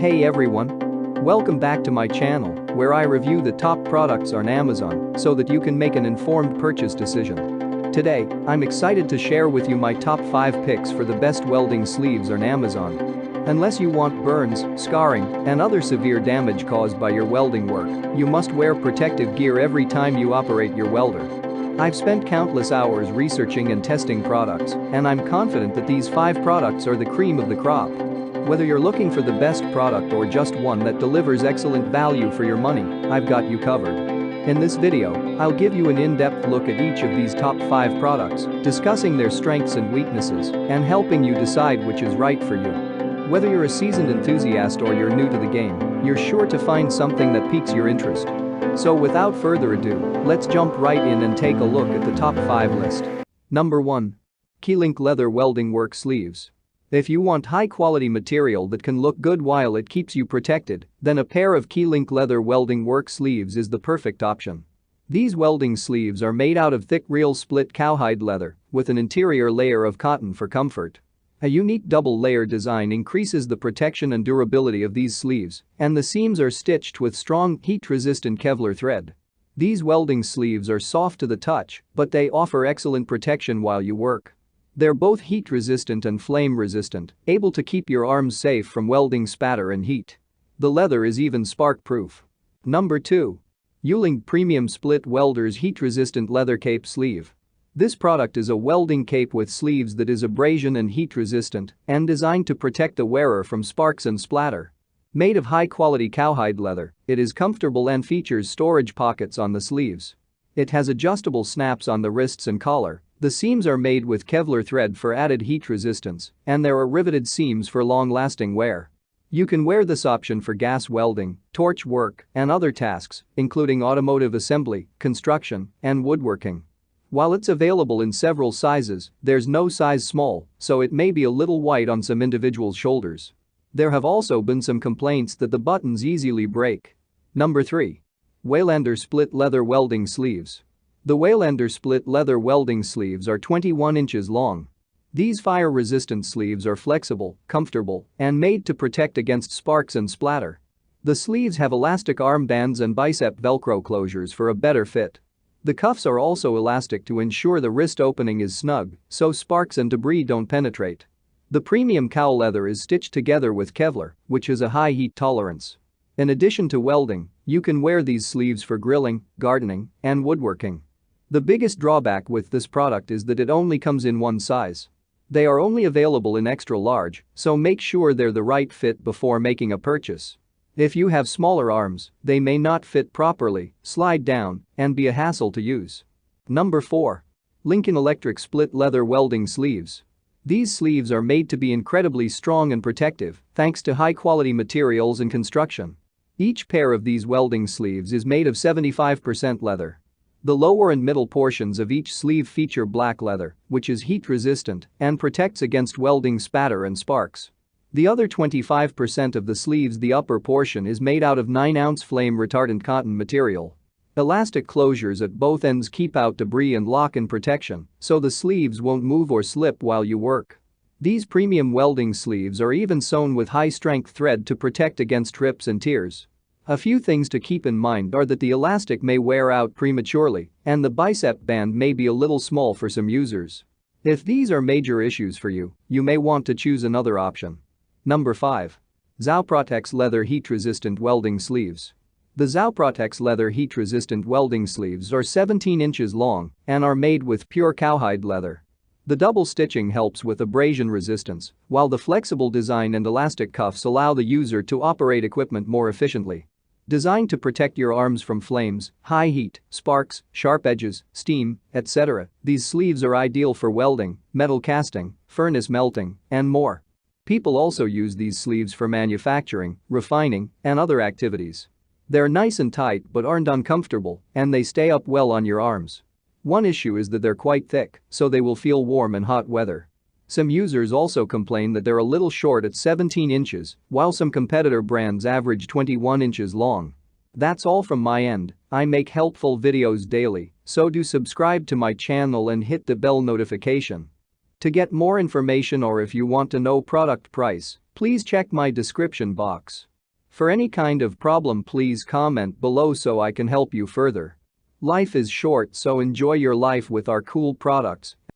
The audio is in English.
Hey everyone! Welcome back to my channel, where I review the top products on Amazon so that you can make an informed purchase decision. Today, I'm excited to share with you my top 5 picks for the best welding sleeves on Amazon. Unless you want burns, scarring, and other severe damage caused by your welding work, you must wear protective gear every time you operate your welder. I've spent countless hours researching and testing products, and I'm confident that these 5 products are the cream of the crop. Whether you're looking for the best product or just one that delivers excellent value for your money, I've got you covered. In this video, I'll give you an in-depth look at each of these top 5 products, discussing their strengths and weaknesses, and helping you decide which is right for you. Whether you're a seasoned enthusiast or you're new to the game, you're sure to find something that piques your interest. So without further ado, let's jump right in and take a look at the top 5 list. Number 1. Keylink Leather Welding Work Sleeves. If you want high-quality material that can look good while it keeps you protected, then a pair of Keylink Leather Welding Work Sleeves is the perfect option. These welding sleeves are made out of thick real split cowhide leather, with an interior layer of cotton for comfort. A unique double-layer design increases the protection and durability of these sleeves, and the seams are stitched with strong, heat-resistant Kevlar thread. These welding sleeves are soft to the touch, but they offer excellent protection while you work. They're both heat-resistant and flame-resistant, able to keep your arms safe from welding spatter and heat. The leather is even spark-proof. Number 2. Welding Premium Split Welders Heat-Resistant Leather Cape Sleeve. This product is a welding cape with sleeves that is abrasion and heat-resistant and designed to protect the wearer from sparks and splatter. Made of high-quality cowhide leather, it is comfortable and features storage pockets on the sleeves. It has adjustable snaps on the wrists and collar. The seams are made with Kevlar thread for added heat resistance, and there are riveted seams for long-lasting wear. You can wear this option for gas welding, torch work, and other tasks, including automotive assembly, construction, and woodworking. While it's available in several sizes, there's no size small, so it may be a little wide on some individuals' shoulders. There have also been some complaints that the buttons easily break. Number 3. Waylander Split Leather Welding Sleeves. The Waylander Split Leather Welding Sleeves are 21 inches long. These fire-resistant sleeves are flexible, comfortable, and made to protect against sparks and splatter. The sleeves have elastic armbands and bicep Velcro closures for a better fit. The cuffs are also elastic to ensure the wrist opening is snug, so sparks and debris don't penetrate. The premium cowl leather is stitched together with Kevlar, which has a high heat tolerance. In addition to welding, you can wear these sleeves for grilling, gardening, and woodworking. The biggest drawback with this product is that it only comes in one size. They are only available in extra large, so make sure they're the right fit before making a purchase. If you have smaller arms, they may not fit properly, slide down, and be a hassle to use. Number 4. Lincoln Electric Split Leather Welding Sleeves. These sleeves are made to be incredibly strong and protective, thanks to high-quality materials and construction. Each pair of these welding sleeves is made of 75% leather. The lower and middle portions of each sleeve feature black leather, which is heat-resistant and protects against welding spatter and sparks. The other 25% of the sleeves, the upper portion, is made out of 9-ounce flame-retardant cotton material. Elastic closures at both ends keep out debris and lock-in protection, so the sleeves won't move or slip while you work. These premium welding sleeves are even sewn with high-strength thread to protect against rips and tears. A few things to keep in mind are that the elastic may wear out prematurely, and the bicep band may be a little small for some users. If these are major issues for you, you may want to choose another option. Number 5. Zauprotex Leather Heat-Resistant Welding Sleeves. The Zauprotex Leather Heat-Resistant Welding Sleeves are 17 inches long and are made with pure cowhide leather. The double stitching helps with abrasion resistance, while the flexible design and elastic cuffs allow the user to operate equipment more efficiently. Designed to protect your arms from flames, high heat, sparks, sharp edges, steam, etc., these sleeves are ideal for welding, metal casting, furnace melting, and more. People also use these sleeves for manufacturing, refining, and other activities. They're nice and tight but aren't uncomfortable, and they stay up well on your arms. One issue is that they're quite thick, so they will feel warm in hot weather. Some users also complain that they're a little short at 17 inches, while some competitor brands average 21 inches long. That's all from my end. I make helpful videos daily, so do subscribe to my channel and hit the bell notification. To get more information or if you want to know product price, please check my description box. For any kind of problem, please comment below so I can help you further. Life is short, so enjoy your life with our cool products.